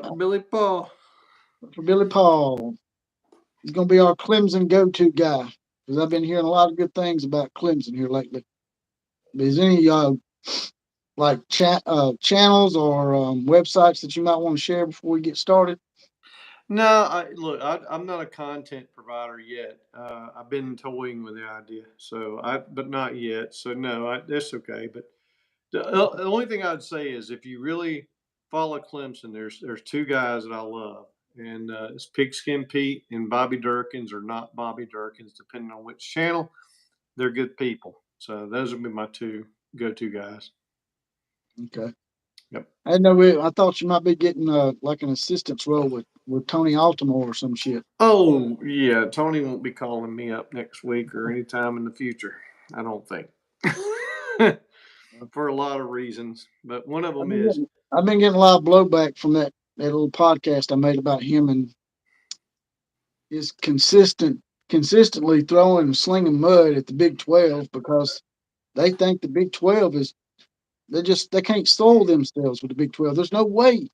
for Billy Paul. For Billy Paul. He's going to be our Clemson go-to guy because I've been hearing a lot of good things about Clemson here lately. Is any like channels or websites that you might want to share before we get started? No, I'm not a content provider yet. I've been toying with the idea, but not yet. So no, that's okay. But the only thing I'd say is if you really follow Clemson, there's two guys that I love, and it's Pigskin Pete and Bobby Durkins, or not Bobby Durkins, depending on which channel. They're good people. So those would be my two go-to guys. Okay. Yep. I thought you might be getting like an assistance role with Tony Altimore or some shit. Oh yeah, Tony won't be calling me up next week or anytime in the future. I don't think. For a lot of reasons, but one of them is I've been getting a lot of blowback from that little podcast I made about him and his consistently throwing and slinging mud at the Big 12 because they think the Big 12 is they can't soil themselves with the Big 12. There's no way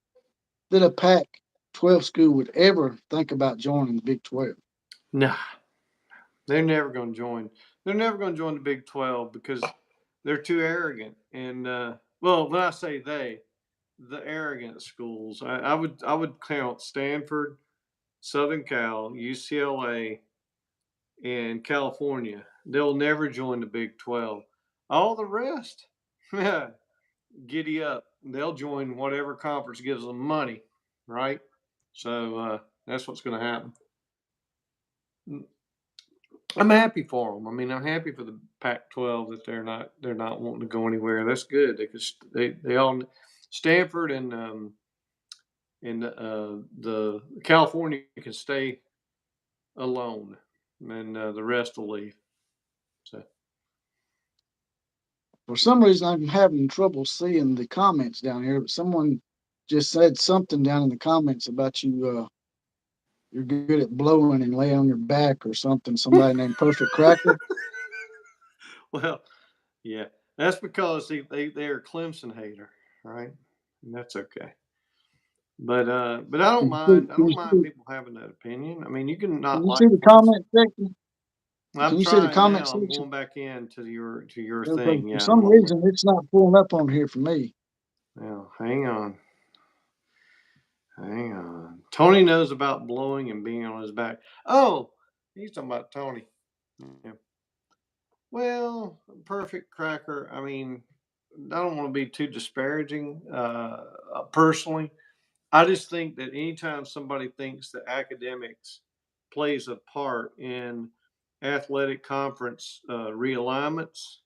that a Pac-12 school would ever think about joining the Big 12. Nah, they're never going to join. They're never going to join the Big 12 because they're too arrogant. And well, when I say the arrogant schools, I would count Stanford, Southern Cal, UCLA, and California. They'll never join the Big 12. All the rest, giddy up. They'll join whatever conference gives them money, right? So that's what's going to happen. I'm happy for them. I mean, I'm happy for the Pac-12 that they're not wanting to go anywhere. That's good. They all Stanford and the California can stay alone, and the rest will leave. So for some reason, I'm having trouble seeing the comments down here. But someone just said something down in the comments about you. You're good at blowing and laying on your back or something. Somebody named Perfect Cracker. Well, yeah, that's because they're a Clemson hater, right? And that's okay. But I don't mind. I don't mind people having that opinion. I mean, you can not you like see the Clemson. comment section? I'm Can you see the trying comment now. I'm section? going back into your Okay. thing. For Yeah, some reason, it's not pulling up on here for me. Well, hang on. Hang on. Tony knows about blowing and being on his back. Oh, he's talking about Tony. Yeah. Well, Perfect Cracker. I mean, I don't want to be too disparaging. Personally, I just think that anytime somebody thinks that academics plays a part in athletic conference realignments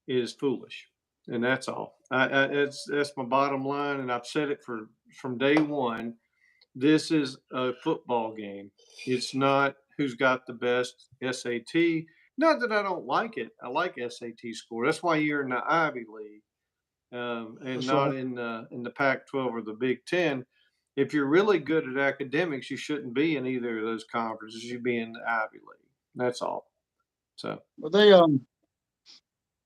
is foolish, and that's all. That's my bottom line, and I've said it from day one. This is a football game. It's not who's got the best SAT. Not that I don't like it. I like SAT score. That's why you're in the Ivy League, and That's not right. in the Pac-12 or the Big Ten. If you're really good at academics, you shouldn't be in either of those conferences. You be in the Ivy League. That's all. So Well, they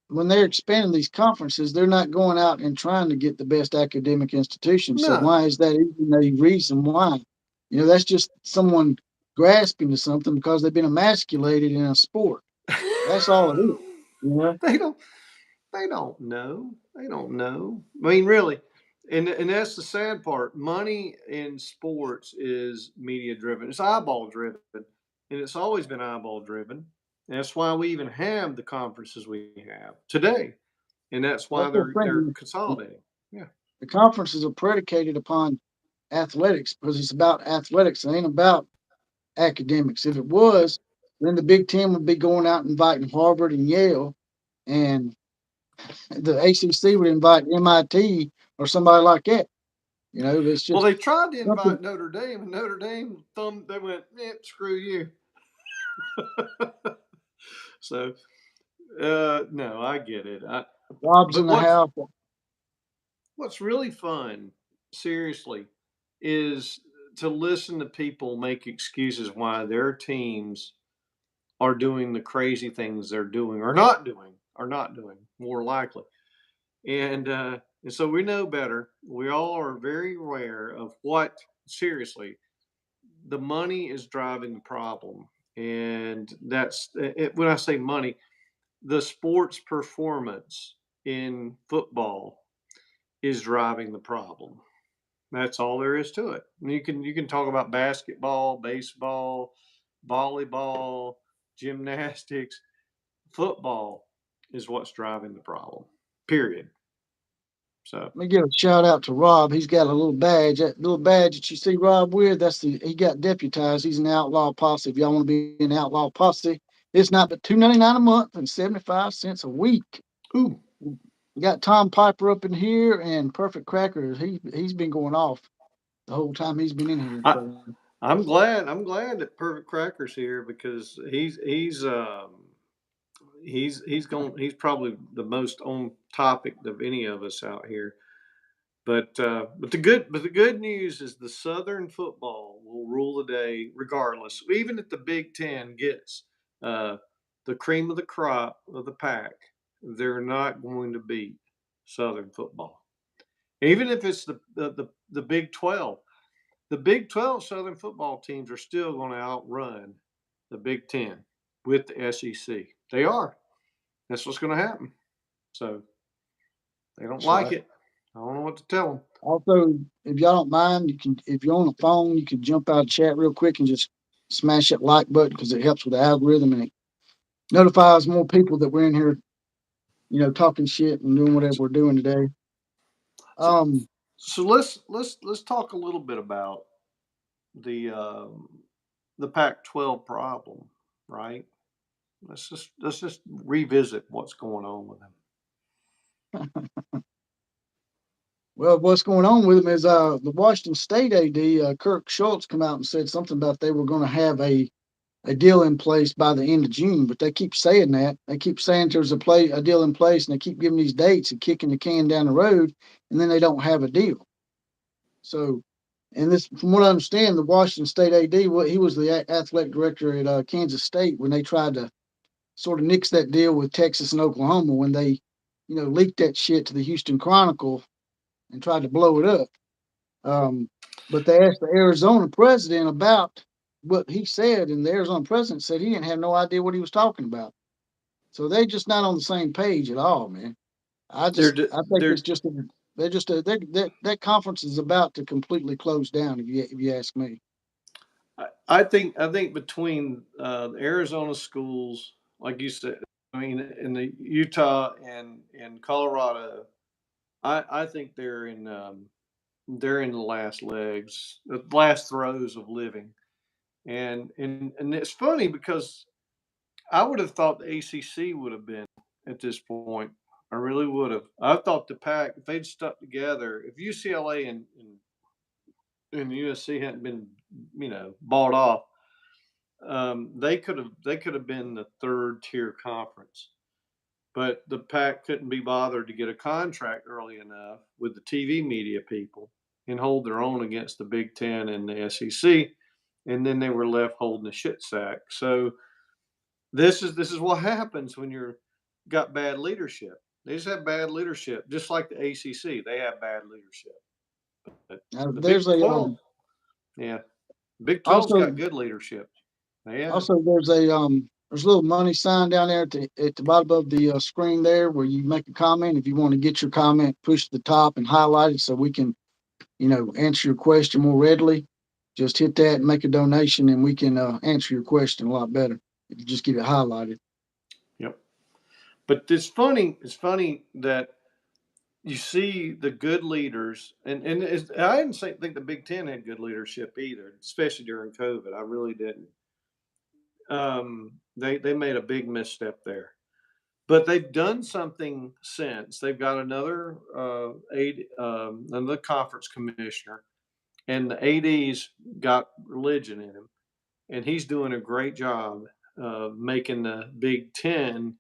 when they're expanding these conferences, they're not going out and trying to get the best academic institutions. So no, why is that even a reason why? That's just someone grasping to something because they've been emasculated in a sport. That's all it is. You know? they don't. They don't know. They don't know. I mean, really, and that's the sad part. Money in sports is media driven. It's eyeball driven, and it's always been eyeball driven. And that's why we even have the conferences we have today, and that's why That's the they're thing. consolidating. Yeah. The conferences are predicated upon athletics because it's about athletics. It ain't about academics. If it was, then the Big Ten would be going out and inviting Harvard and Yale, and the ACC would invite MIT or somebody like that. It's Well, just they tried to something. invite Notre Dame, and Notre Dame they went, screw you. So, no, I get it. Rob's But in the house. what's really fun, seriously, is to listen to people make excuses why their teams are doing the crazy things they're doing or not doing, more likely. And And so we know better. We all are very aware of what, seriously, the money is driving the problem. And that's it, when I say money, the sports performance in football is driving the problem. That's all there is to it. You can talk about basketball, baseball, volleyball, gymnastics. Football is what's driving the problem. Period. So Let me give a shout out to Rob. He's got a little badge. That little badge that you see Rob with, he got deputized. He's an outlaw posse. If y'all want to be an outlaw posse, it's not but $2.99 a month and 75 cents a week. ooh, We got Tom Piper up in here and Perfect Crackers. He's been going off the whole time he's been in here. I So I'm glad that Perfect Cracker's here because he's probably the most on topic of any of us out here. But the good news is the Southern football will rule the day regardless. Even if the Big Ten gets uh, the cream of the crop of the pack, they're not going to beat Southern football. Even if it's the Big 12, the Big 12 Southern football teams are still going to outrun the Big Ten with the SEC. They are. That's what's going to happen. So they don't that's like right. it. I don't know what to tell them. Also, if y'all don't mind, you can if you're on the phone, you can jump out of chat real quick and just smash that like button because it helps with the algorithm and it notifies more people that we're in here, talking shit and doing whatever we're doing today. So Um, so let's talk a little bit about the the Pac-12 problem, right? Let's just revisit what's going on with them. well, what's going on with them is the Washington State AD Kirk Schultz come out and said something about they were going to have a deal in place by the end of June, but they keep saying that. They keep saying there's a deal in place, and they keep giving these dates and kicking the can down the road, and then they don't have a deal. So, and this, from what I understand, the Washington State AD, he was the athletic director at Kansas State when they tried to sort of nix that deal with Texas and Oklahoma when they, leaked that shit to the Houston Chronicle and tried to blow it up. Um, but they asked the Arizona president about what he said, and the Arizona president said he didn't have no idea what he was talking about. So they just not on the same page at all, man. They're I think it's they're just they're just that conference is about to completely close down if you ask me. I think between the Arizona schools, like you said, I mean, in the Utah and Colorado, I think they're in the last legs, the last throes of living, and it's funny because I would have thought the ACC would have been at this point. I really would have. I thought the Pac, if they'd stuck together, if UCLA and USC hadn't been, bought off, they could have been the third tier conference. But the Pac couldn't be bothered to get a contract early enough with the TV media people and hold their own against the Big Ten and the SEC, and then they were left holding the shit sack. So this is what happens when you're got bad leadership. They just have bad leadership, just like the ACC. They have bad leadership. But the There's Big a 12, yeah, Big 12's also got good leadership. They have. Also, there's a little money sign down there at the bottom of the screen there where you make a comment. If you want to get your comment, push to the top and highlight it so we can, answer your question more readily. Just hit that and make a donation, and we can answer your question a lot better if you just get it highlighted. Yep. But it's funny. It's funny that you see the good leaders, and I didn't think the Big Ten had good leadership either, especially during COVID. I really didn't. They made a big misstep there, but they've done something since. They've got another conference commissioner, and the AD's got religion in him, and he's doing a great job of making the Big Ten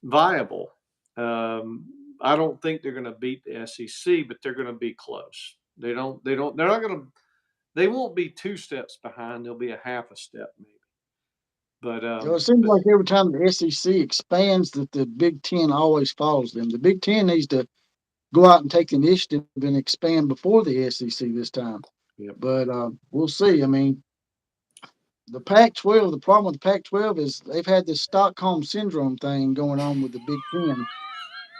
viable. I don't think they're going to beat the SEC, but they're going to be close. They don't. They don't. They're not going to. They won't be two steps behind. They'll be a half a step maybe. But It seems but like every time the SEC expands, that the Big Ten always follows them. The Big Ten needs to go out and take the initiative and expand before the SEC this time. Yep. But we'll see. I mean, the Pac-12. The problem with the Pac-12 is they've had this Stockholm syndrome thing going on with the Big Ten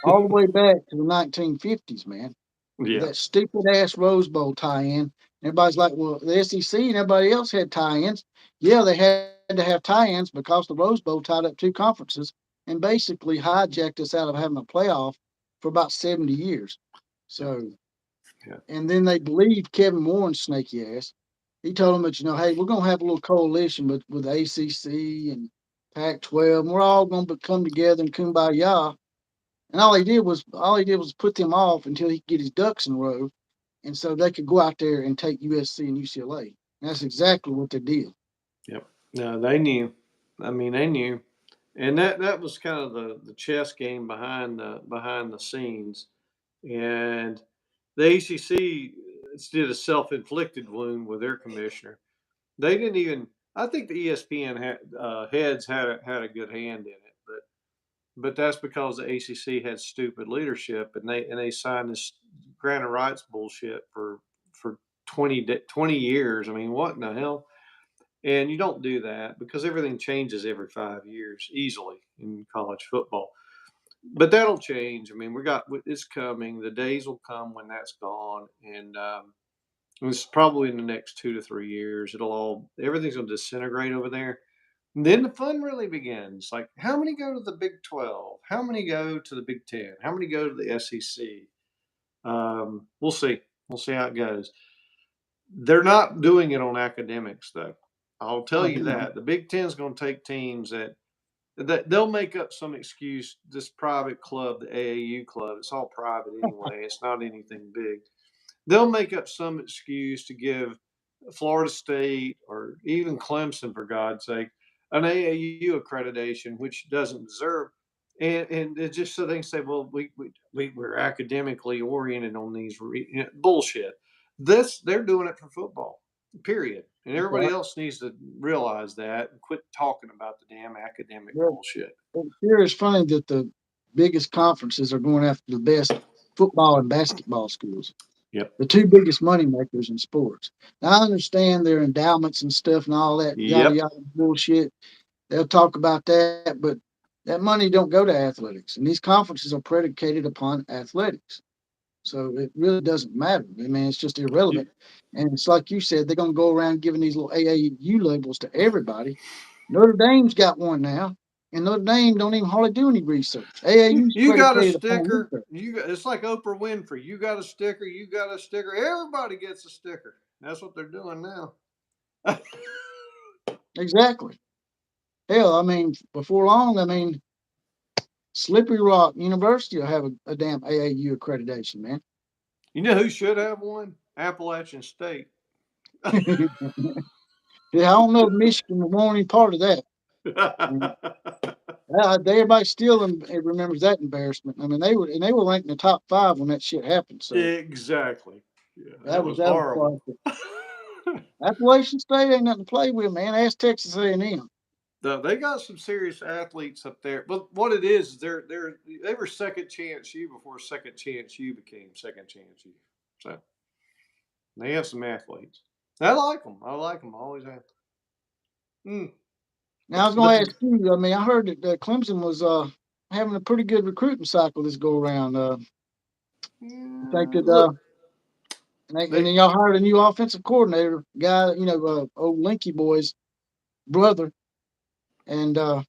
all the way back to the 1950s, man. With Yeah. that stupid ass Rose Bowl tie-in. Everybody's like, well, the SEC and everybody else had tie-ins. Yeah, they had to have tie-ins because the Rose Bowl tied up two conferences and basically hijacked us out of having a playoff for about 70 years. Yep. So, Yeah. and then they believed Kevin Warren's snaky ass. He told them that, hey, we're going to have a little coalition with the ACC and Pac-12, and we're all going to come together and kumbaya. And all he did was put them off until he could get his ducks in a row, and so they could go out there and take USC and UCLA. And that's exactly what they did. Yep. No, they knew. I mean, they knew, and that was kind of the chess game behind the scenes, and the ACC did a self inflicted wound with their commissioner. They didn't even. I think the ESPN heads had a good hand in it, but that's because the ACC had stupid leadership, and they signed this granted rights bullshit for 20 years. I mean, what in the hell? And you don't do that because everything changes every 5 years easily in college football. But that'll change. I mean, it's coming. The days will come when that's gone, and it's probably in the next 2 to 3 years. Everything's going to disintegrate over there. And then the fun really begins. Like, how many go to the Big 12? How many go to the Big 10? How many go to the SEC? We'll see. We'll see how it goes. They're not doing it on academics, though. I'll tell you that. The Big Ten is going to take teams that they'll make up some excuse. This private club, the AAU club, it's all private anyway. It's not anything big. They'll make up some excuse to give Florida State or even Clemson, for God's sake, an AAU accreditation, which doesn't deserve. And it's just so they can say, well, we're academically oriented on these bullshit. They're doing it for football, period. And everybody Right. else needs to realize that and quit talking about the damn academic Well, bullshit. it sure is funny that the biggest conferences are going after the best football and basketball schools, Yep. the two biggest money makers in sports. Now, I understand their endowments and stuff and all that yada Yep. yada bullshit. They'll talk about that, but that money don't go to athletics, and these conferences are predicated upon athletics. So it really doesn't matter. I mean, it's just irrelevant. And it's like you said, they're going to go around giving these little AAU labels to everybody. Notre Dame's got one now, and Notre Dame don't even hardly do any research. AAU's You got a predicated upon sticker. research. It's like Oprah Winfrey. You got a sticker. You got a sticker. Everybody gets a sticker. That's what they're doing now. Exactly. Hell, I mean, before long, I mean, Slippery Rock University will have a damn AAU accreditation, man. You know who should have one? Appalachian State. Yeah, I don't know if Michigan will want any part of that. And, everybody still remembers that embarrassment. I mean, they were ranked in the top 5 when that shit happened. So Exactly. Yeah, that that was was that was horrible. classic. Appalachian State ain't nothing to play with, man. Ask Texas A&M. They got some serious athletes up there, but what it is, they were second chance you before second chance you became second chance you. So they have some athletes. I like them. I like them. I always have. Mm. Now I was But going to ask you. I mean, I heard that Clemson was having a pretty good recruiting cycle this go around. I think that look, and they then y'all hired a new offensive coordinator, guy, old Linky boy's brother. And I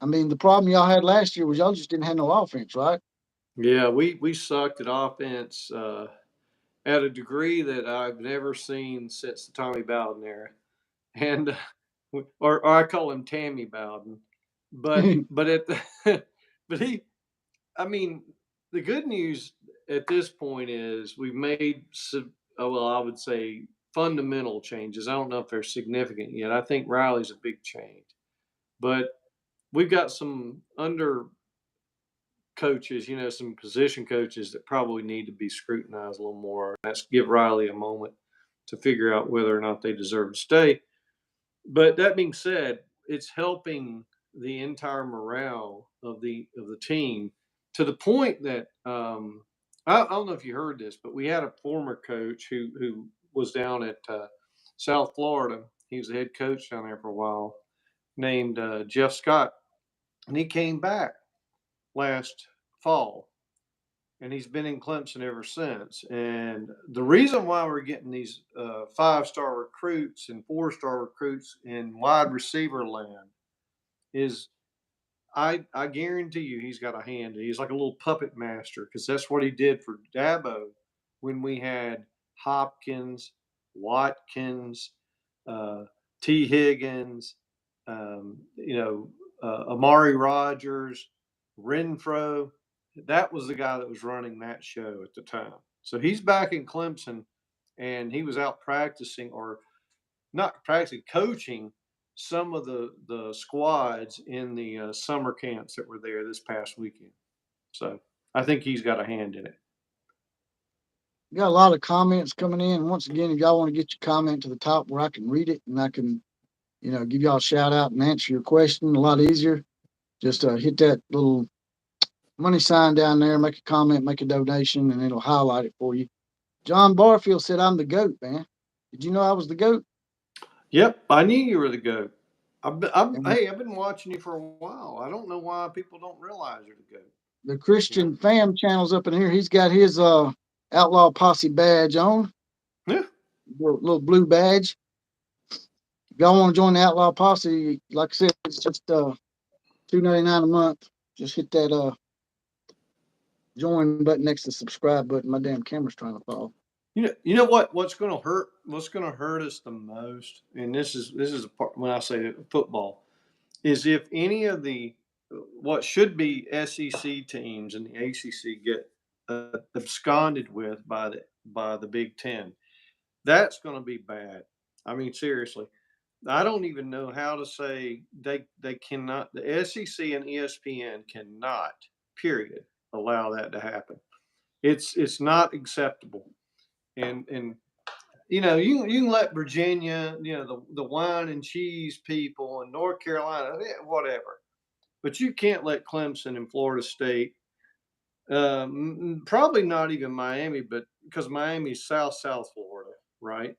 mean, the problem y'all had last year was y'all just didn't have no offense, right? yeah, we sucked at offense at a degree that I've never seen since the Tommy Bowden era, and or I call him Tammy Bowden, but at the but he, I mean, the good news at this point is we've made well, I would say fundamental changes. I don't know if they're significant yet. I think Riley's a big change, but we've got some under coaches, some position coaches that probably need to be scrutinized a little more. That's give Riley a moment to figure out whether or not they deserve to stay. But that being said, it's helping the entire morale of the team to the point that I don't know if you heard this, but we had a former coach who was down at South Florida. He was the head coach down there for a while, named Jeff Scott, and he came back last fall, and he's been in Clemson ever since. And the reason why we're getting these 5-star recruits and 4-star recruits in wide receiver land is I guarantee you he's got a hand. He's like a little puppet master because that's what he did for Dabo when we had Hopkins, Watkins, uh, T. Higgins, Amari Rogers, Renfro. That was the guy that was running that show at the time. So he's back in Clemson, and he was out practicing or not practicing, coaching some of the squads in the summer camps that were there this past weekend. So I think he's got a hand in it. Got a lot of comments coming in. Once again, if y'all want to get your comment to the top where I can read it and I can, give y'all a shout out and answer your question a lot easier, just hit that little money sign down there, make a comment, make a donation, and it'll highlight it for you. John Barfield said, "I'm the GOAT, man." Did you know I was the GOAT? Yep, I knew you were the goat. And Hey, I've been watching you for a while. I don't know why people don't realize you're the goat. the You know? Christian Fam channel's up in here. He's got his Outlaw Posse badge on, Yeah. little blue badge. If y'all want to join the Outlaw Posse, like I said, it's just $2.99 a month. Just hit that join button next to the subscribe button. My damn camera's trying to fall. You know what? What's going to hurt? What's going to hurt us the most? And this is a part when I say football is if any of the what should be SEC teams and the ACC get absconded with by the Big Ten. That's going to be bad. I mean, seriously, I don't even know how to say they cannot. The SEC and ESPN cannot. Period. Allow that to happen. It's not acceptable. And you can let Virginia, the wine and cheese people and North Carolina, whatever, but you can't let Clemson and Florida State, probably not even Miami, but because Miami's South Florida, right?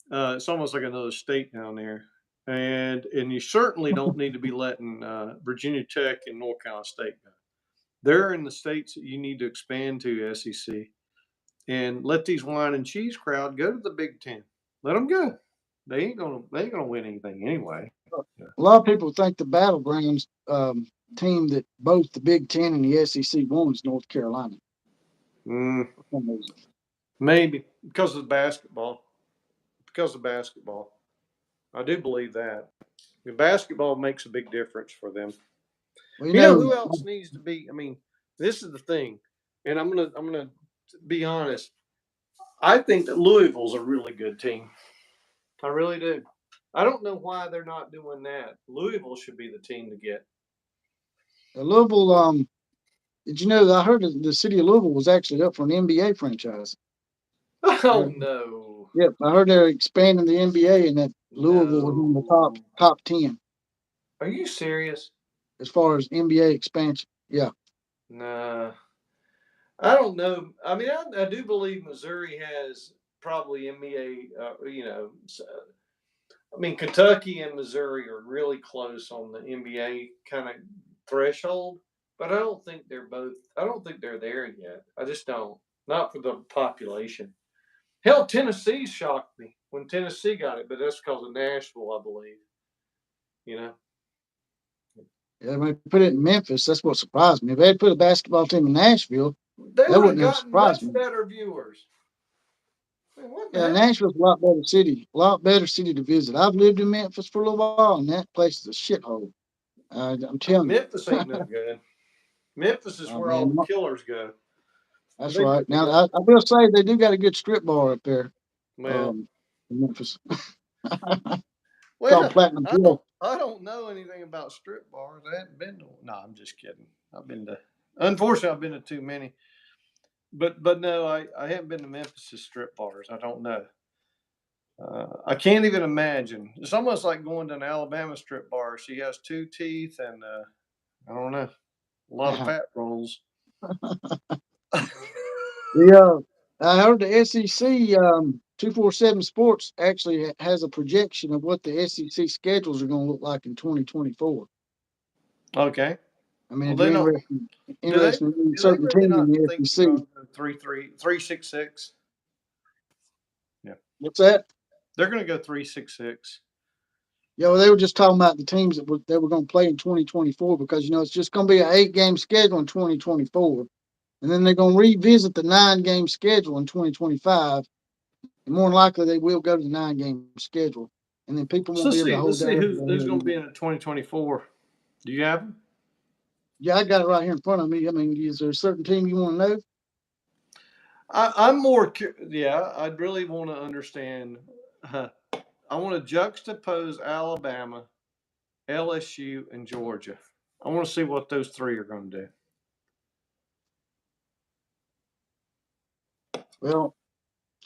It's almost like another state down there, and you certainly don't need to be letting Virginia Tech and North Carolina State go. They're in the states that you need to expand to SEC, and let these wine and cheese crowd go to the Big Ten. Let them go. They ain't gonna win anything anyway. A lot of people think the Battlegrounds team that both the Big Ten and the SEC won is North Carolina. Mm, For some reason. maybe because of basketball. Because of basketball, I do believe that. The basketball makes a big difference for them. Well, You know who else needs to be? I mean, this is the thing, and I'm gonna be honest. I think that Louisville's a really good team. I really do. I don't know why they're not doing that. Louisville should be the team to get. Louisville. Did you know that I heard that the city of Louisville was actually up for an NBA franchise? Oh no, Yep, I heard they're expanding the NBA and that Louisville was in the top no! top 10 Are you serious? as far as NBA expansion. Yeah, Nah, I don't know. I mean, I do believe Missouri has probably NBA. I mean, Kentucky and Missouri are really close on the NBA kind of threshold, but I don't think they're both. I don't think they're there yet. I just don't. Not for the population. Hell, Tennessee shocked me when Tennessee got it, but that's because of Nashville, I believe. You know, yeah. When they put it in Memphis, that's what surprised me. If they had put a basketball team in Nashville, they that would have wouldn't have gotten surprised much me. better viewers. I mean, what the Yeah, hell? Nashville's a lot better city to visit. I've lived in Memphis for a little while, and that place is a shithole. I'm telling you. Memphis ain't no good. Memphis is Oh where all man, the killers go. that's They right. put Now together. I will say they do got a good strip bar up there, Well, in Memphis called well, Platinum I Hill. don't. I don't know anything about strip bars. I hadn't been to. No, I'm just kidding. I've been to. Unfortunately, I've been to too many. But no, I haven't been to Memphis' strip bars. I don't know. I can't even imagine. It's almost like going to an Alabama strip bar. She has two teeth and I don't know, a lot of fat rolls. Yeah, I heard the SEC 247 Sports actually has a projection of what the SEC schedules are going to look like in 2024. Okay. I mean, Well, if they you're don't. Do they? interested in a Do they certain really team in not the think they're SEC, going to go 3-6-6? Yeah, what's that? they're going to go 3-6-6. Yeah, well, they were just talking about the teams they were going to play in 2024 because it's just going to be an 8-game schedule in 2024, and then they're going to revisit the 9-game schedule in 2025. And more than likely, they will go to the 9-game schedule, and then people So won't be able to hold let's their see breath who's going to be anymore. in the 2024. Do you have them? Yeah, I got it right here in front of me. I mean, is there a certain team you want to know? I'm more. Yeah, I'd really want to understand. I want to juxtapose Alabama, LSU, and Georgia. I want to see what those three are going to do. Well,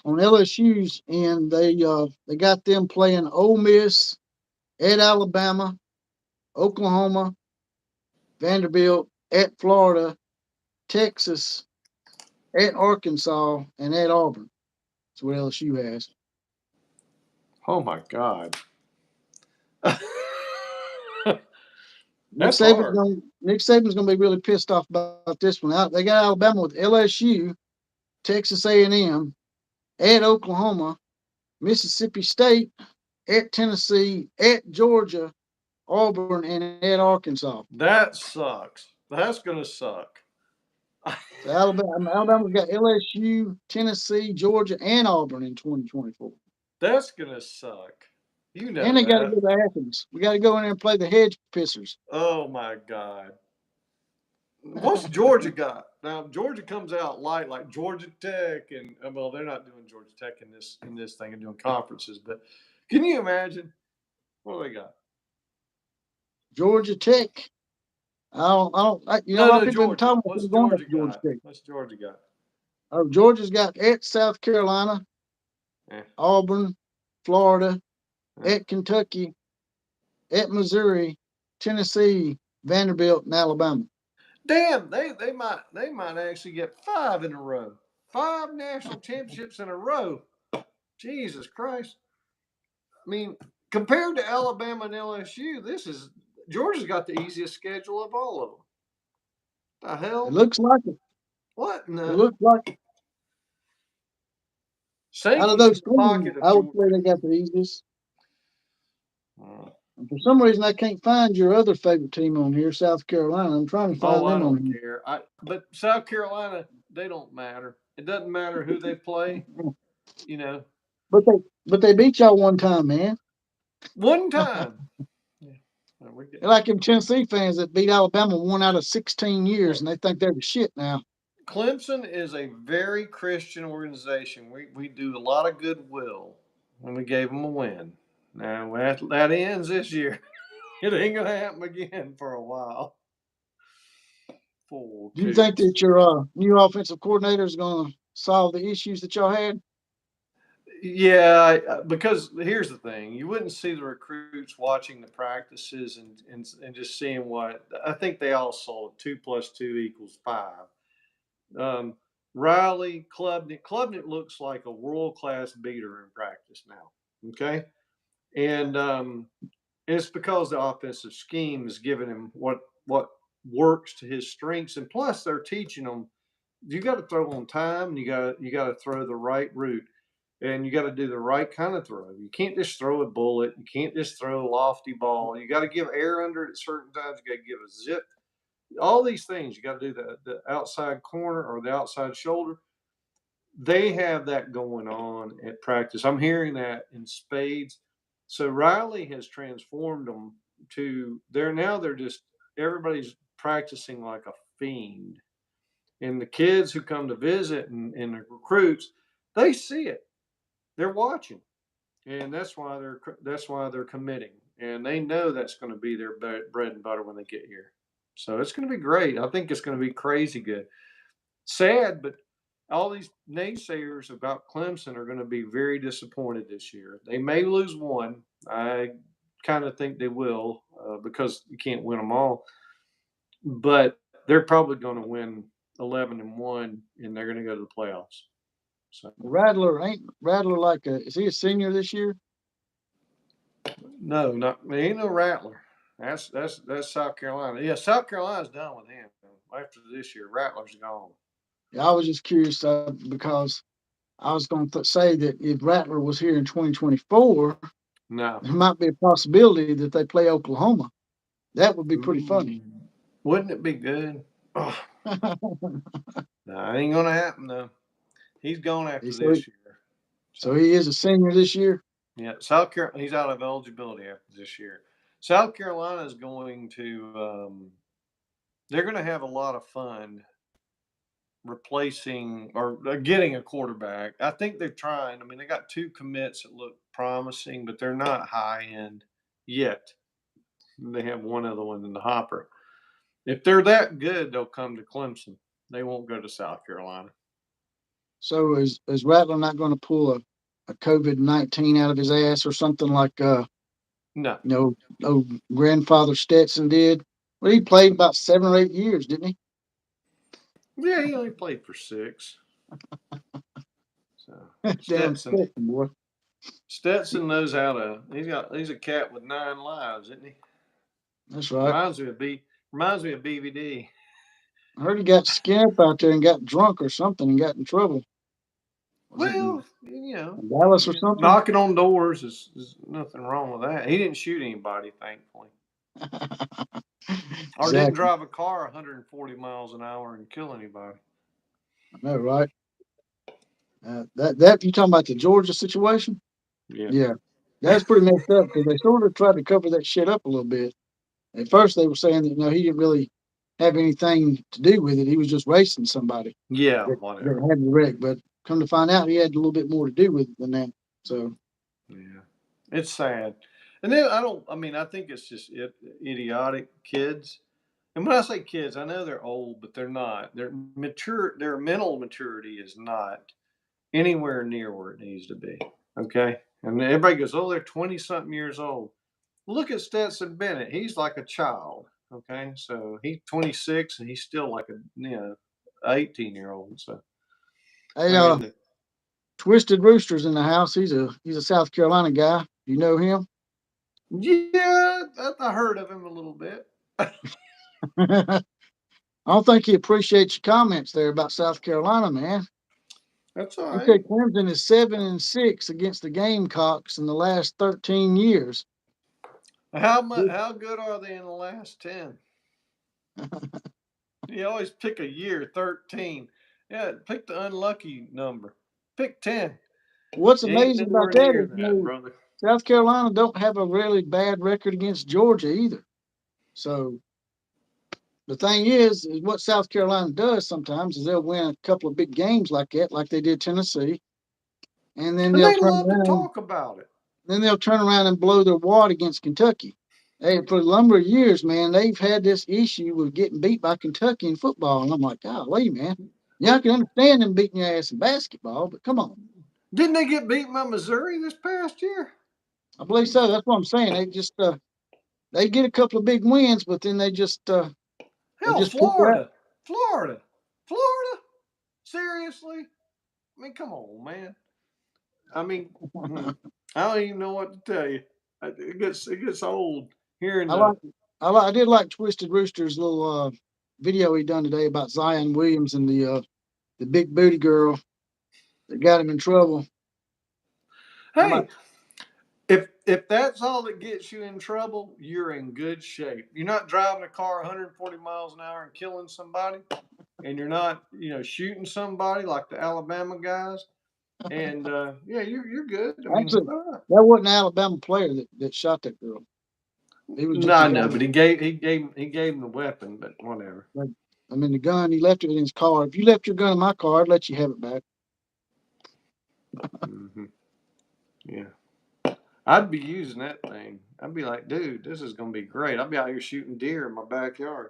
on LSU's end, they got them playing Ole Miss at Alabama, Oklahoma, Vanderbilt at Florida, Texas at Arkansas, and at Auburn. That's what LSU has. Oh my God. Nick That's Saban's hard. going. Nick Saban's going to be really pissed off about this one. They got Alabama with LSU, Texas A&M, at Oklahoma, Mississippi State, at Tennessee, at Georgia, Auburn, and at Arkansas. That sucks. That's going to suck. So Alabama's got LSU, Tennessee, Georgia, and Auburn in 2024. That's going to suck. You know And they got to that. go to Athens. We got to go in there and play the Hedge Pissers. Oh my God. What's Georgia got? Now Georgia comes out light like Georgia Tech, and well, they're not doing Georgia Tech in this thing and doing conferences. But can you imagine what do they got? Georgia Tech. A No, lot of no, people have been Georgia. talking about What's them going up Georgia to Georgia got? Tech. What's Georgia got? Georgia's got at South Carolina, Eh, Auburn, Florida, eh. at Kentucky, at Missouri, Tennessee, Vanderbilt, and Alabama. Damn, they might actually get five in a row. Five national championships in a row. Jesus Christ. I mean, compared to Alabama and LSU, this is Georgia's got the easiest schedule of all of them. The It hell? looks like it. What? It No. looks like it. Out of Safety's in those the teams, pocket of I would say Georgia. they got the easiest. Uh, And for some reason, I can't find your other favorite team on here, South Carolina. I'm trying to oh, find I them on don't care. But South Carolina, they don't matter. It doesn't matter who they play. here. You know, But they beat y'all one time, man. one time. Yeah, well, we get, They're like them Tennessee fans that beat Alabama 1 out of 16 years, look, and they think they're the shit now. Clemson is a very Christian organization. We do a lot of goodwill, and we gave them a win. Now that ends this year. It ain't gonna happen again for a while. Full Do you think coots. that your new offensive coordinator is going to solve the issues that y'all had? Yeah, because here's the thing: you wouldn't see the recruits watching the practices and just seeing what I think they all saw 2 + 2 = 5. Um, Riley Klubnik looks like a world class beater in practice now. Okay, and it's because the offensive scheme is giving him what works to his strengths, and plus they're teaching him you got to throw on time, and you got to throw the right route, and you got to do the right kind of throw. You can't just throw a bullet. You can't just throw a lofty ball. You got to give air under it at certain times. You got to give a zip. All these things you got to do the outside corner or the outside shoulder. They have that going on at practice. I'm hearing that in spades. So Riley has transformed them to they're just everybody's practicing like a fiend. And the kids who come to visit and the recruits, they see it. They're watching, and that's why they're committing, and they know that's going to be their bread and butter when they get here. So it's going to be great. I think it's going to be crazy good. Sad, but all these naysayers about Clemson are going to be very disappointed this year. They may lose one. I kind of think they will because you can't win them all. But they're probably going to win 11-1, and they're going to go to the playoffs. So Rattler ain't Rattler like a? Is he a senior this year? no, not ain't no Rattler. That's South Carolina. Yeah, South Carolina's done with him after this year. Rattler's gone. Yeah, I was just curious because I was going to say that if Rattler was here in 2024, No. there might be a possibility that they play Oklahoma. That would be pretty funny. Ooh. Wouldn't it be good? Oh, no, it ain't gonna happen though. He's gone after so, this year. so So he is a senior this year. yeah, South Carolina. He's out of eligibility after this year. South Carolina is going to. They're going to have a lot of fun replacing or getting a quarterback. I think they're trying. I mean, they got two commits that look promising, but they're not high end yet. They have one other one in the hopper. If they're that good, they'll come to Clemson. They won't go to South Carolina. So is Rattler not going to pull a COVID-19 out of his ass or something like No. old grandfather Stetson did? Well, he played about 7 or 8 years, didn't he? Yeah, he only played for 6. So Damn Stetson, Stetson boy. Stetson knows how to. He's a cat with 9 lives, isn't he? That's right. Reminds me of BVD. I heard he got skinned up out there and got drunk or something and got in trouble. Was it in Well, Dallas or something? knocking on doors is nothing wrong with that. He didn't shoot anybody, thankfully, or didn't Exactly. drive a car 140 miles an hour and kill anybody. I know, right? That you talking about the Georgia situation? Yeah, Yeah, that's pretty messed up because they sort of tried to cover that shit up a little bit. At first, they were saying that he didn't really have anything to do with it. He was just racing somebody yeah, that whatever. had the wreck. But come to find out, he had a little bit more to do with it than that. So Yeah, it's sad. And then I don't. I mean, I think it's just idiotic kids. And when I say kids, I know they're old, but they're not. They're mature. Their mental maturity is not anywhere near where it needs to be. Okay, and everybody goes, "Oh, they're 20-something years old." Look at Stetson Bennett. He's like a child. Okay, so he's 26 and he's still like a 18-year-old. So hey, I mean, Twisted Rooster's in the house. He's a South Carolina guy. You know him? yeah, I heard of him a little bit. I don't think he appreciates your comments there about South Carolina, man. That's all He right. said Clemson is 7-6 against the Gamecocks in the last 13 years. How good are they in the last 10? You always pick a year, 13. Yeah, pick the unlucky number. Pick 10. What's You ain't amazing about nowhere that near is, that, brother. South Carolina don't have a really bad record against Georgia either. So the thing is what South Carolina does sometimes is they'll win a couple of big games like that, like they did Tennessee, and then And they'll they turn love to around. talk about it. Then they'll turn around and blow their wad against Kentucky. Hey, for a number of years, man, they've had this issue with getting beat by Kentucky in football, and I'm like, golly, man. Yeah, I can understand them beating your ass in basketball, but come on. Didn't they get beat by Missouri this past year? I believe so. That's what I'm saying. They just they get a couple of big wins, but then they Hell, just peter out. Florida. Seriously? I mean, come on, man. I mean, I don't even know what to tell you. It gets old hearing I the. like I did like Twisted Rooster's little video he done today about Zion Williams and the big booty girl that got him in trouble. I Hey, like if that's all that gets you in trouble, you're in good shape. You're not driving a car 140 miles an hour and killing somebody, and you're not shooting somebody like the Alabama guys. And yeah, you're good. I mean, actually that wasn't an Alabama player that shot that girl. He was no, just a I guy. know, but he gave him the weapon, but whatever. Like, I mean, the gun, he left it in his car. If you left your gun in my car, I'd let you have it back. Hmm. Yeah, I'd be using that thing. I'd be like, dude, this is gonna be great. I'd be out here shooting deer in my backyard.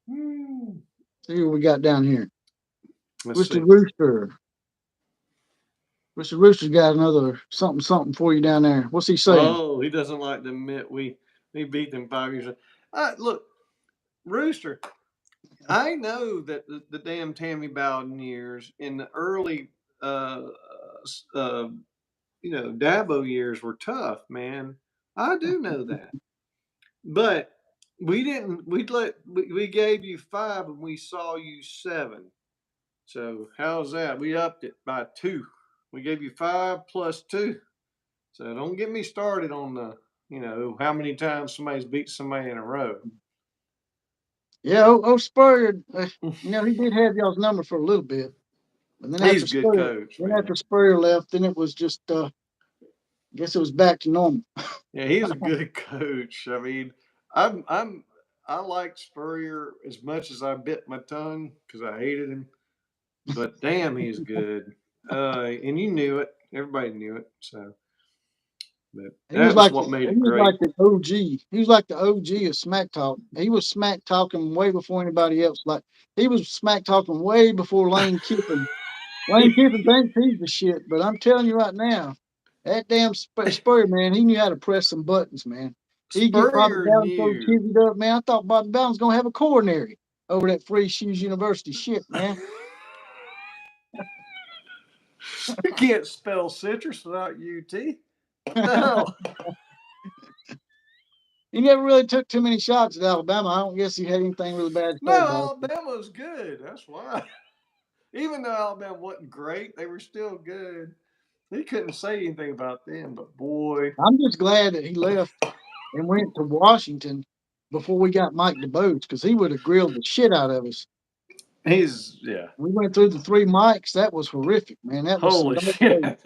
Hmm. See what we got down here. Let's Mr. see. Rooster. Mr. Rooster's got another something for you down there. What's he saying? Oh, he doesn't like to admit we beat them 5 years ago. Look, Rooster. I know that the damn Tammy Bowden years in the early, uh, uh, Dabo years were tough, man. I do know that. But we didn't. We gave you 5 and we saw you 7. So how's that? We upped it by 2. We gave you 5 plus 2. So don't get me started on the how many times somebody's beat somebody in a row. Yeah, Spurrier, he did have y'all's number for a little bit. And then He's after a good Spurrier, coach, man. Left, then it was just I guess it was back to normal. Yeah, he's a good coach. I mean, I liked Spurrier as much as I bit my tongue because I hated him. But damn, he's good. And you knew it. Everybody knew it. So, but that was what made He it was great. like the OG. He was like the OG of smack talk. He was smack talking way before anybody else. Like he was smack talking way before Lane Kiffin. Lane Kiffin thinks he's the shit, but I'm telling you right now, that damn Spurrier man, he knew how to press some buttons, man. He get Bobby Spurrier Bowden so knew. chivied up, man. I thought Bobby Bowden's gonna have a coronary over that Free Shoes University shit, man. You can't spell citrus without UT. What the hell? He never really took too many shots at Alabama. I don't guess he had anything really bad to No, say about it. Alabama's good. That's why. Even though Alabama wasn't great, they were still good. He couldn't say anything about them, but boy, I'm just glad that he left and went to Washington before we got Mike DeBose because he would have grilled the shit out of us. yeah. We went through the 3 mics. That was horrific, man. That was some Holy dark shit. days.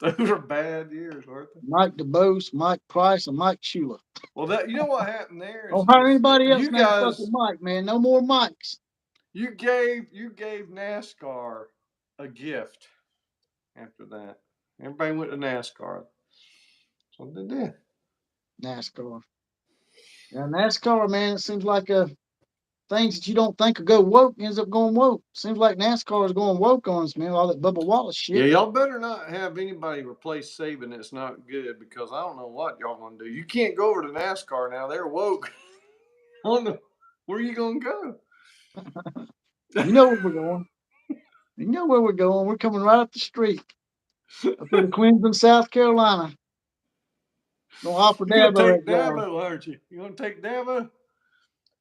Those are bad years, weren't they? Mike DeBose, Mike Price, and Mike Shula. Well, that what happened there Don't hire is that anybody else you named fucking guys Mike, man. No more Mikes. you gave NASCAR a gift after that. Everybody went to NASCAR. That's what they did. NASCAR. Yeah, NASCAR, man, it seems like things that you don't think could go woke ends up going woke. Seems like NASCAR is going woke on us, man. All that Bubba Wallace Yeah, shit. y'all better not have anybody replace Saban that's not good because I don't know what y'all gonna do. You can't go over to NASCAR now. They're woke. I don't know. Where are you gonna go? You know where we're going. You know where we're going. We're coming right up the street. Up there to Queensland, South Carolina. Gonna offer You're gonna Dabo take that job. Dabo, aren't you? You gonna take Dabo?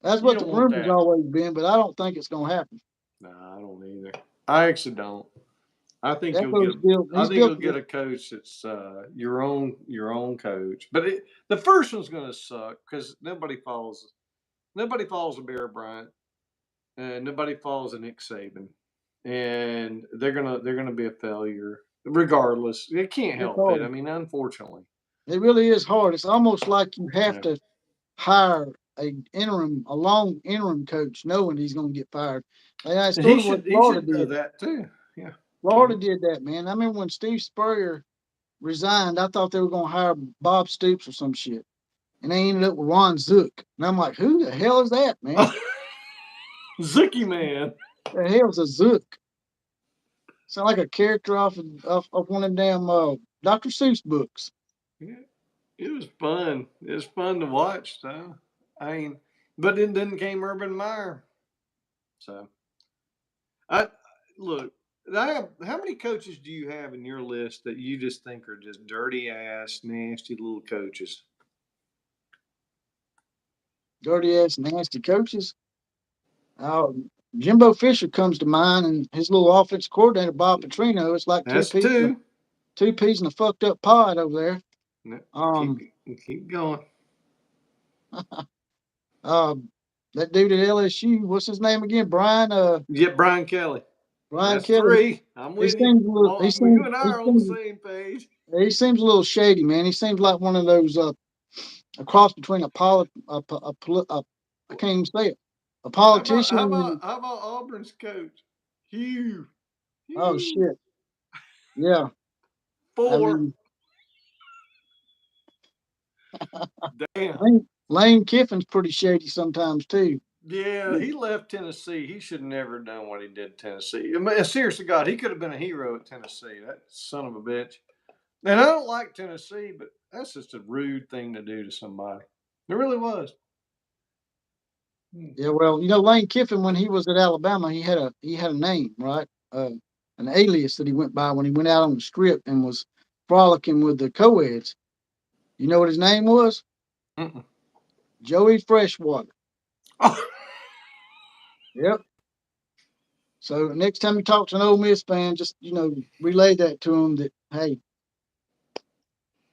That's You what the don't want rumor's that. always been, but I don't think it's gonna happen. Nah, I don't either. I actually don't. I think you'll get. Dabo's built. I He's think built. you'll get a coach that's your own coach. But the first one's gonna suck because nobody follows a Bear Bryant and nobody follows a Nick Saban, and they're gonna be a failure regardless. They can't It's help it. I hard. mean, unfortunately. It really is hard. It's almost like you have Yeah. to hire a long interim coach, knowing he's going to get fired. And that's And sort he of what should he Florida should know did. that too. Yeah. Florida did that, man. I remember when Steve Spurrier resigned, I thought they were going to hire Bob Stoops or some shit, and they ended up with Ron Zook. And I'm like, who the hell is that, man? Zucky man. The hell's a Zook? Sound like a character off one of them damn Dr. Seuss books. Yeah, it was fun. It was fun to watch, though. I mean, but then came Urban Meyer. So I look. How many coaches do you have in your list that you just think are just dirty ass, nasty little coaches? Dirty ass, nasty coaches. Uh, Jimbo Fisher comes to mind, and his little offense coordinator Bob Petrino. It's like That's two. two peas in a fucked up pod over there. No, keep Um, keep going. uh, that dude at LSU, what's his name again? Yeah, Brian Kelly. Brian That's Kelly. three. I'm He with you. seems a little. You and I are on the same page. He seems a little shady, man. He seems like one of those a cross between I can't even say it, a How about politician how about and how about Auburn's coach? Hugh. oh Hugh. shit, yeah. I Four. mean, Damn. Lane Kiffin's pretty shady sometimes too. Yeah, he left Tennessee. He should have never done what he did at Tennessee. I mean, seriously, God, he could have been a hero at Tennessee. That son of a bitch. And I don't like Tennessee, but that's just a rude thing to do to somebody. It really was. Yeah, well, Lane Kiffin, when he was at Alabama, he had a name, right? An alias that he went by when he went out on the strip and was frolicking with the co-eds. You know what his name was? Mm-mm. Joey Freshwater. Oh, Yep. So next time you talk to an Ole Miss fan, just relay that to him that hey,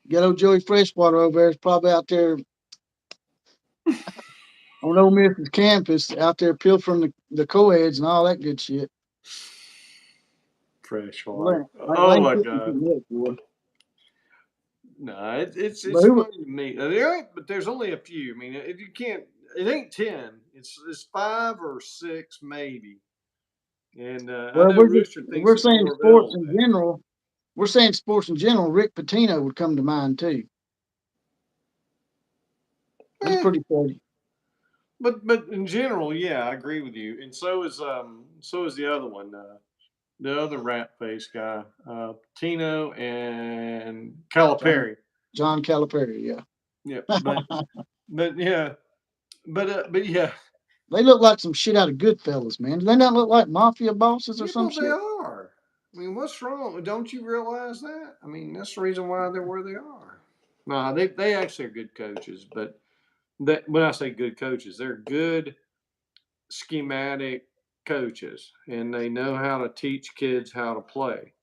get old Joey Freshwater over there is probably out there on Ole Miss's campus, out there pilfering the co-eds and all that good shit. fresh water. Oh Lane my Kiffin God. can look, boy. No, it's But who? funny to me. There ain't, but there's only a few. I mean, you can't. It ain't 10. It's 5 or 6 maybe. And I Well, know Rooster thinks we're that saying sports Norvell's in bad. general. We're saying sports in general. Rick Pitino would come to mind too. He's Eh, pretty funny. but in general, yeah, I agree with you. And so is the other one, the other rat face guy, Tino and John, Calipari. John Calipari. Yeah, Yeah, but yeah, but yeah, they look like some shit out of Goodfellas, man. Do they not look like mafia bosses or yeah. some Well, they shit? are. I mean, what's wrong? Don't you realize that? I mean, that's the reason why they're where they are. No, they actually are good coaches, but that when I say good coaches, they're good schematic coaches, and they know how to teach kids how to play.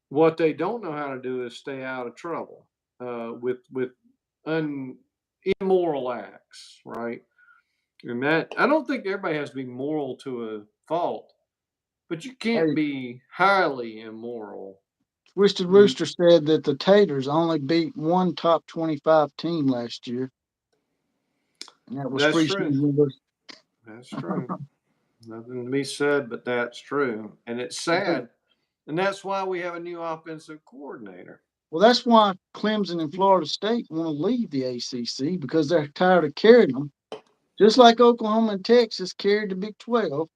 What they don't know how to do is stay out of trouble with immoral acts, right? And that I don't think everybody has to be moral to a fault, but you can't Hey, be highly immoral. Twisted Mm, Rooster said that the Taters only beat one top 25 team last year, and that was that's Free State true. University. That's true. Nothing to be said, but that's true, and it's sad, and that's why we have a new offensive coordinator. Well, that's why Clemson and Florida State want to leave the ACC because they're tired of carrying them. Just like Oklahoma and Texas carried the Big 12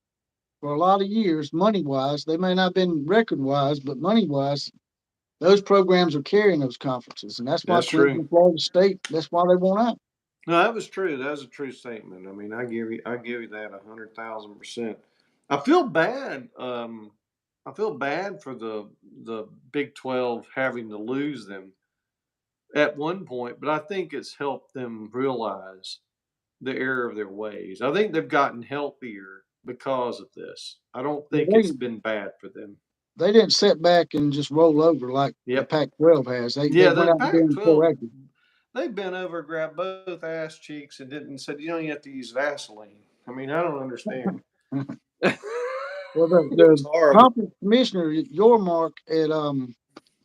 for a lot of years, money wise. They may not have been record wise, but money wise, those programs are carrying those conferences. And that's why That's Clemson true. and Florida State, that's why they want out. No, that was true. That was a true statement. I mean, I give you that 100,000%. I feel bad. I feel bad for the Big 12 having to lose them at one point, but I think it's helped them realize the error of their ways. I think they've gotten healthier because of this. I don't Yeah, think it's been bad for them. they didn't sit back and just roll over like the Yep. Pac 12 has. They Yeah, went the out and been Pac-12, proactive. they bent over, grabbed both ass cheeks, and didn't said, "You don't have to use Vaseline." I mean, I don't understand. It Well, was the horrible. conference commissioner, your mark at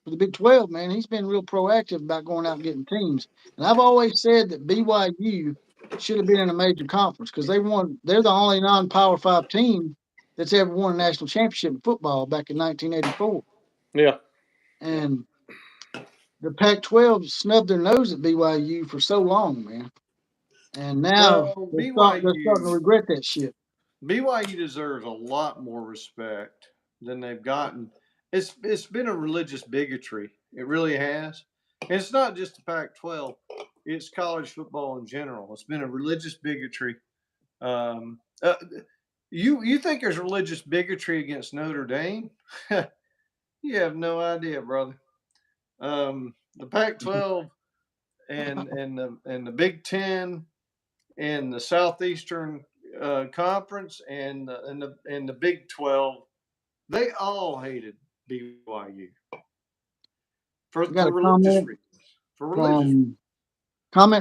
for the Big 12, man, he's been real proactive about going out and getting teams. And I've always said that BYU should have been in a major conference because they're the only non-Power 5 team that's ever won a national championship in football back in 1984. Yeah. Yeah. And the Pac-12 snubbed their nose at BYU for so long, man. And now Well, they're starting to regret that shit. BYU deserves a lot more respect than they've gotten. It's been a religious bigotry. It really has. And it's not just the Pac-12. It's college football in general. It's been a religious bigotry. Um, uh, you think there's religious bigotry against Notre Dame? You have no idea, brother. The Pac-12 and the Big Ten and the Southeastern Conference and the Big 12, they all hated BYU I got for a religious comment reasons. For religious reasons.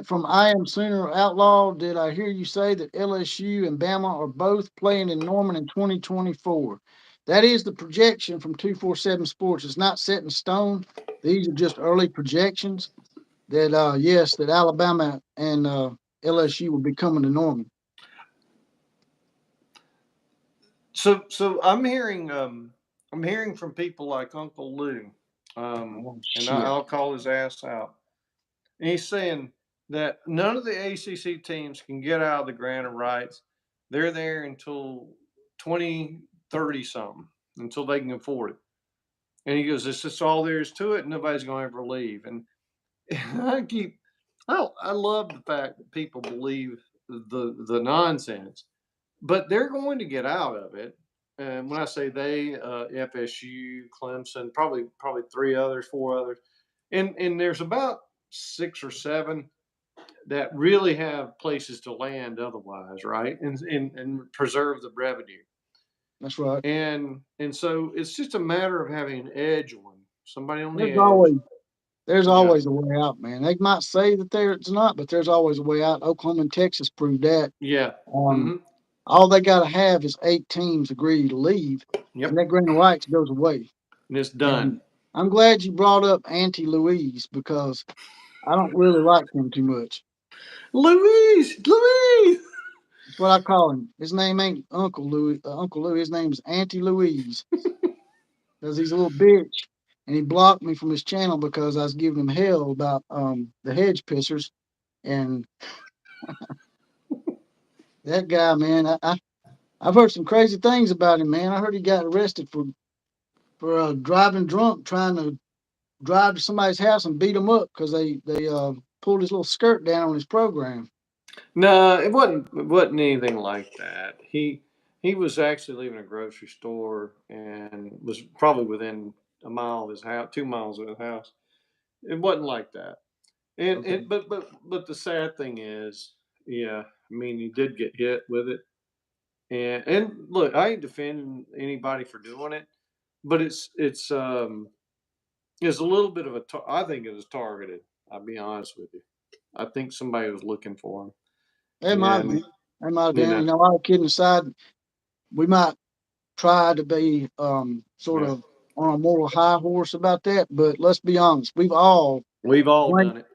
from I am Sooner Outlaw. Did I hear you say that LSU and Bama are both playing in Norman in 2024? That is the projection from 247 Sports. It's not set in stone. These are just early projections that yes, that Alabama and LSU will be coming to Norman. So I'm hearing from people like Uncle Lou, Oh and shit. I'll call his ass out. And he's saying that none of the ACC teams can get out of the grant of rights. They're there until 2030 something, until they can afford it. And he goes, "It's just all there is to it. Nobody's going to ever leave." And I keep, I love the fact that people believe the nonsense. But they're going to get out of it. And when I say they, FSU, Clemson, probably three others, four others, and there's about six or seven that really have places to land otherwise, right? And preserve the revenue. That's right. And so it's just a matter of having an edge one, somebody on the There's edge. always there's Yeah, always a way out, man. They might say that there's not, but there's always a way out. Oklahoma and Texas proved that. yeah, Um, all they got to have is 8 teams agree to leave, and yep, that green rights goes away. and it's done. And I'm glad you brought up Auntie Louise because I don't really like him too much. Louise. That's what I call him. His name ain't Uncle Louis. Uncle Louis. His name's Auntie Louise because he's a little bitch, and he blocked me from his channel because I was giving him hell about the hedge pissers. And that guy, man, I've heard some crazy things about him, man. I heard he got arrested for driving drunk, trying to drive to somebody's house and beat him up because they pulled his little skirt down on his program. No, it wasn't anything like that. He was actually leaving a grocery store and was probably within a mile of his house, 2 miles of his house. It wasn't like that. And Okay, but the sad thing is, yeah, I mean he did get hit with it. And look, I ain't defending anybody for doing it, but it's a little bit of I think it was targeted. I'll be honest with you. I think somebody was looking for him. it might have And been. It might have you been. know, You know, all kidding aside, we might try to be sort yeah. of on a moral high horse about that, but let's be honest, we've all We've all drank, done it.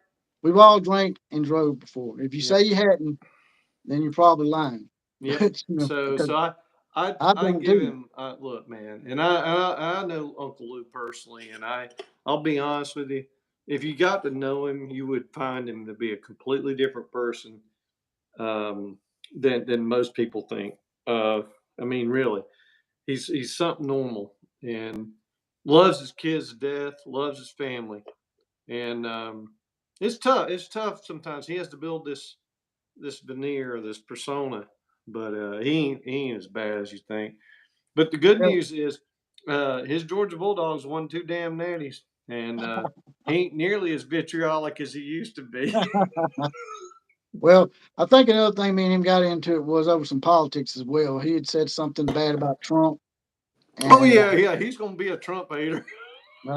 we've all drank and drove before. If you say Yep. you hadn't, then you're probably lying. Yep. But So because so I I've I done it give too. him look, man, and I know Uncle Lou personally, and I'll be honest with you. If you got to know him, you would find him to be a completely different person um, than most people think. Uh, I mean, really, he's something normal and loves his kids to death, loves his family, and it's tough. It's tough sometimes. He has to build this veneer, this persona, but he ain't as bad as you think. But the good Well, news is his Georgia Bulldogs won two damn natties, and he ain't nearly as vitriolic as he used to be. well, I think another thing me and him got into it was over some politics as well. He had said something bad about Trump, Oh and yeah, yeah, he's gonna be a Trump hater.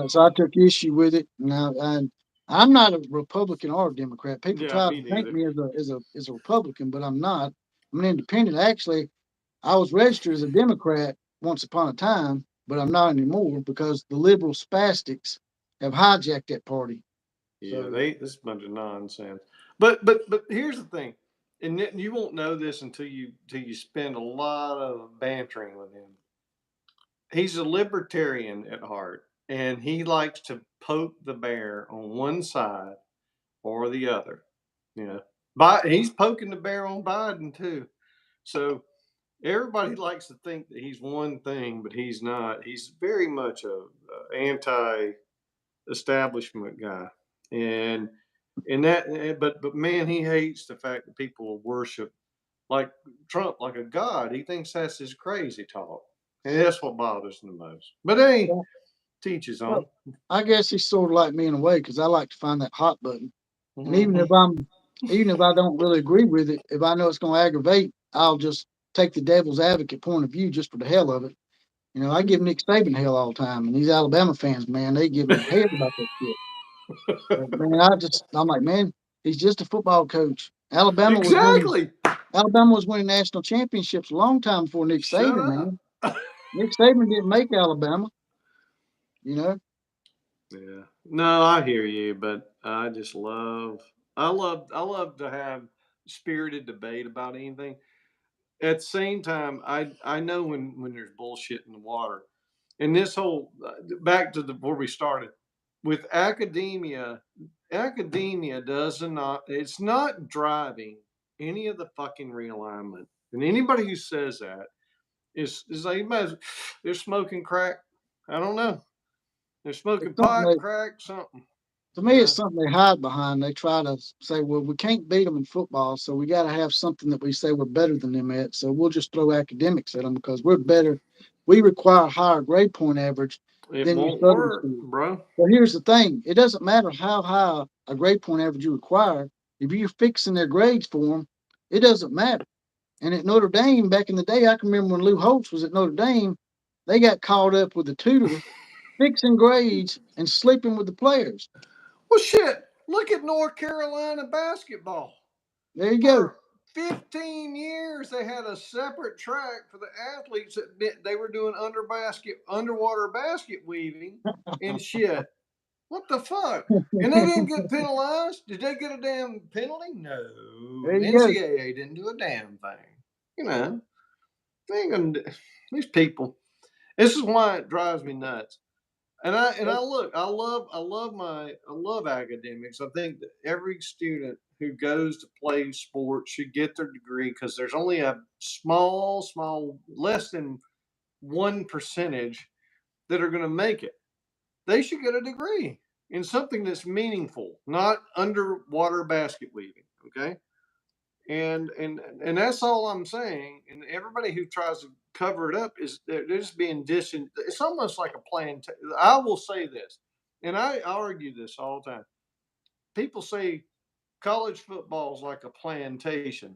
so I took issue with it. Now, and I'm not a Republican or a Democrat. People Yeah, try to me paint neither. me as a Republican, but I'm not. I'm an independent. Actually, I was registered as a Democrat once upon a time, but I'm not anymore because the liberal spastics have hijacked that party. Yeah, So this is a bunch of nonsense. But here's the thing, and you won't know this until you spend a lot of bantering with him. He's a libertarian at heart, and he likes to poke the bear on one side or the other. You know, he's poking the bear on Biden too. So everybody likes to think that he's one thing, but he's not. He's very much a anti-establishment guy, and but man, he hates the fact that people worship like Trump like a god. He thinks that's his crazy talk, and that's what bothers him the most. But hey, yeah, teach his well, own. I guess he's sort of like me in a way because I like to find that hot button. And Mhm. even if I don't really agree with it, if I know it's going to aggravate, I'll just take the devil's advocate point of view just for the hell of it. You know, I give Nick Saban hell all the time, and these Alabama fans, man, they give him hell about that shit. But man, I'm like, man, he's just a football coach. Exactly. Alabama was winning national championships a long time before Nick Shut Saban, up. man. Nick Saban didn't make Alabama, you know. Yeah. No, I hear you, but I love to have spirited debate about anything. At the same time, I know when there's bullshit in the water. And this whole back to where we started with academia. Academia does not. It's not driving any of the fucking realignment. And anybody who says that is like they're smoking crack. I don't know. They're smoking It's something pot, that crack, something. To me, it's something they hide behind. They try to say, well, we can't beat them in football, so we got to have something that we say we're better than them at. So we'll just throw academics at them because we're better. We require higher grade point average It than your won't Southern work, school. bro. But here's the thing: it doesn't matter how high a grade point average you require. If you're fixing their grades for them, it doesn't matter. And at Notre Dame, back in the day, I can remember when Lou Holtz was at Notre Dame, they got caught up with the tutor fixing grades and sleeping with the players. Well, shit. Look at North Carolina basketball. There you go. For 15 years, they had a separate track for the athletes that they were doing underwater basket weaving and shit. What the fuck? And they didn't get penalized? Did they get a damn penalty? No. There you go. NCAA didn't do a damn thing. You know, they ain't gonna do, these people. This is why it drives me nuts. And I look, I love academics. I think that every student who goes to play sports should get their degree because there's only a small, less than 1% that are going to make it. They should get a degree in something that's meaningful, not underwater basket weaving. Okay, and that's all I'm saying. And everybody who tries to cover it up is they're just being distant. It's almost like a plan. I will say this, and I argue this all the time. People say college football is like a plantation.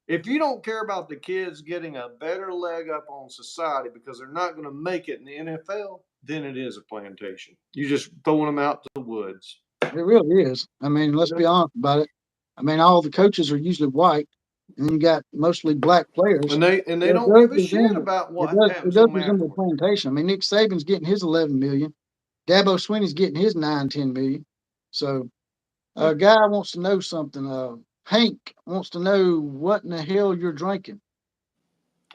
If you don't care about the kids getting a better leg up on society because they're not going to make it in the NFL, then it is a plantation. You're just throwing them out to the woods. It really is. I mean, let's be honest about it. I mean, all the coaches are usually white, and you got mostly black players. And they It don't does give a shit resemble about it what does it happens to does them resemble a afterwards. plantation. I mean, Nick Saban's getting his 11 million. Dabo Swinney's getting his 9-10 million. So a guy wants to know something. Hank wants to know what in the hell you're drinking.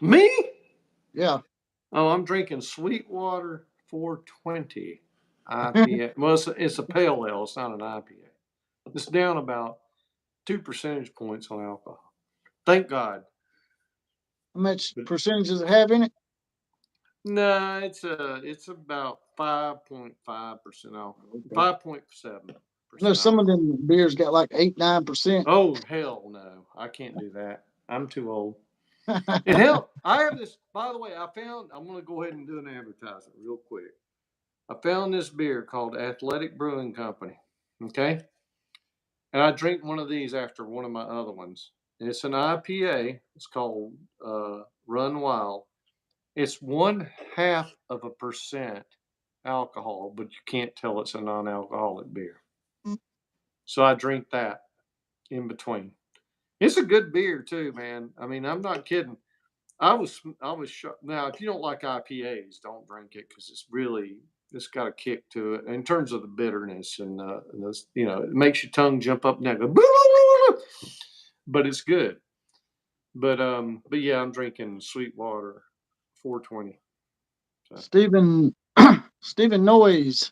Me? Yeah. Oh, I'm drinking Sweetwater 420 IPA. Well, it's a pale ale. It's not an IPA. It's down about 2 percentage points on alcohol. Thank God. How much But percentage does it have in it? no, it's about 5.5% alcohol. Okay. 5.7% I know some of alcohol. them beers got like 8-9%. Oh hell no! I can't do that. I'm too old. And hell, I have this. By the way, I found. I'm going to go ahead and do an advertisement real quick. I found this beer called Athletic Brewing Company. Okay, and I drink one of these after one of my other ones. And it's an IPA. It's called Run Wild. It's 0.5% alcohol, but you can't tell it's a non-alcoholic beer. So I drink that in between. It's a good beer too, man. I mean, I'm not kidding. I was shocked. Now, if you don't like IPAs, don't drink it because it's got a kick to it in terms of the bitterness and this, it makes your tongue jump up and down, go, but it's good. But yeah, I'm drinking Sweetwater 420. So. Stephen Noyes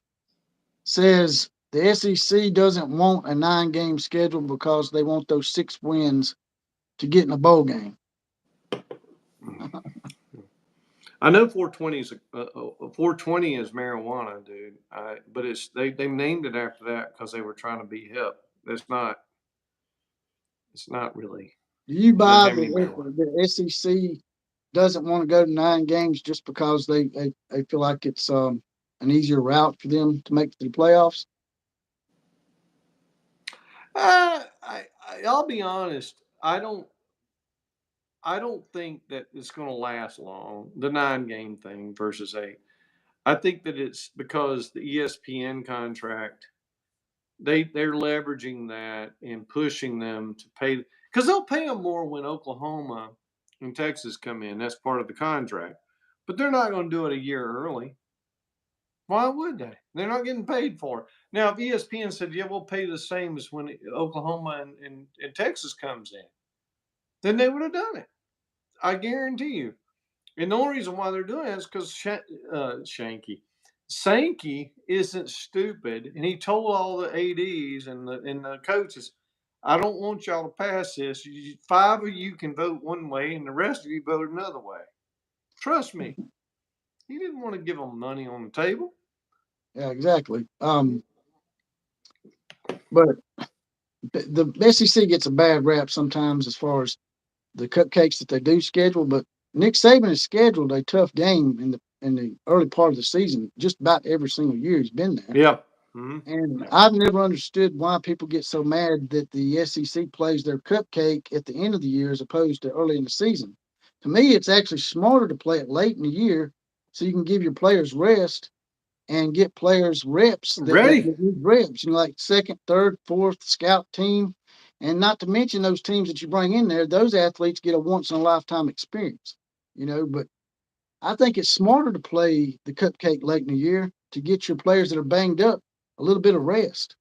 says the SEC doesn't want a 9-game schedule because they want those 6 wins to get in a bowl game. I know 420 is 420 is marijuana, dude. But they named it after that because they were trying to be hip. It's not. It's not really. Do you It doesn't buy have any marijuana. the SEC doesn't want to go to 9 games just because they feel like it's an easier route for them to make the playoffs? I'll be honest. I don't think that it's going to last long. The 9-game thing versus 8. I think that it's because the ESPN contract. They're leveraging that and pushing them to pay because they'll pay them more when Oklahoma and Texas come in. That's part of the contract, but they're not going to do it a year early. Why would they? They're not getting paid for it. Now, if ESPN said, yeah, we'll pay the same as when Oklahoma and Texas comes in, then they would have done it. I guarantee you. And the only reason why they're doing it is because Sankey isn't stupid, and he told all the ads and the coaches, "I don't want y'all to pass this. 5 of you can vote one way, and the rest of you vote another way. Trust me." He didn't want to give them money on the table. Yeah, exactly. But the SEC gets a bad rap sometimes as far as the cupcakes that they do schedule. But Nick Saban has scheduled a tough game in the early part of the season. Just about every single year he's been there. Yeah. Mm-hmm. And I've never understood why people get so mad that the SEC plays their cupcake at the end of the year as opposed to early in the season. To me, it's actually smarter to play it late in the year so you can give your players rest and get players reps Ready? that need reps, like second, third, fourth scout team. And not to mention those teams that you bring in there, those athletes get a once in a lifetime experience. But I think it's smarter to play the cupcake late in the year to get your players that are banged up a little bit of rest.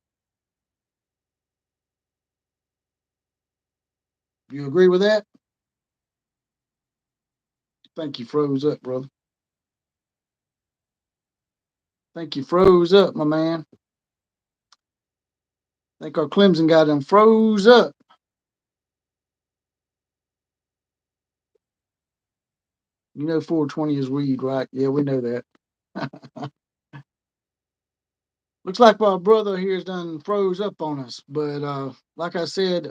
You agree with that? I think you froze up, brother. I think you froze up, my man. I think our Clemson guy done froze up. 420 is read, right? Yeah, we know that. Looks like our brother here's done froze up on us. But like I said,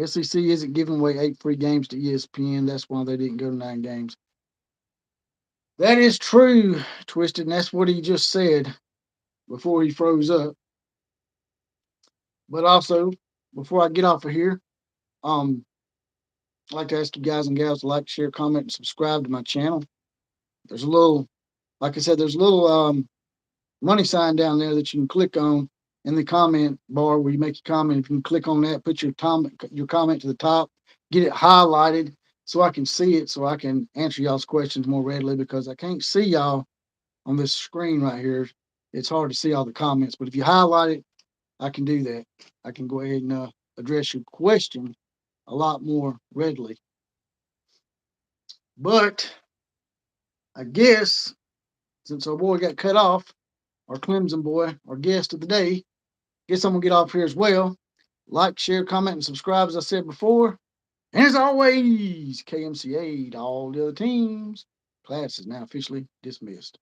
SEC isn't giving away 8 free games to ESPN. That's why they didn't go to 9 games. That is true, Twisted, and that's what he just said before he froze up. But also, before I get off of here, I'd like to ask you guys and gals to like, share, comment, and subscribe to my channel. There's a little, like I said, there's a little money sign down there that you can click on in the comment bar where you make your comment. If you can click on that, put your comment to the top, get it highlighted so I can see it, so I can answer y'all's questions more readily because I can't see y'all on this screen right here. It's hard to see all the comments, but if you highlight it, I can do that. I can go ahead and address your question a lot more readily. But I guess since our boy got cut off, our Clemson boy, our guest of the day, guess I'm gonna get off here as well. Like, share, comment, and subscribe as I said before. And as always, KMCA to all the other teams. Class is now officially dismissed.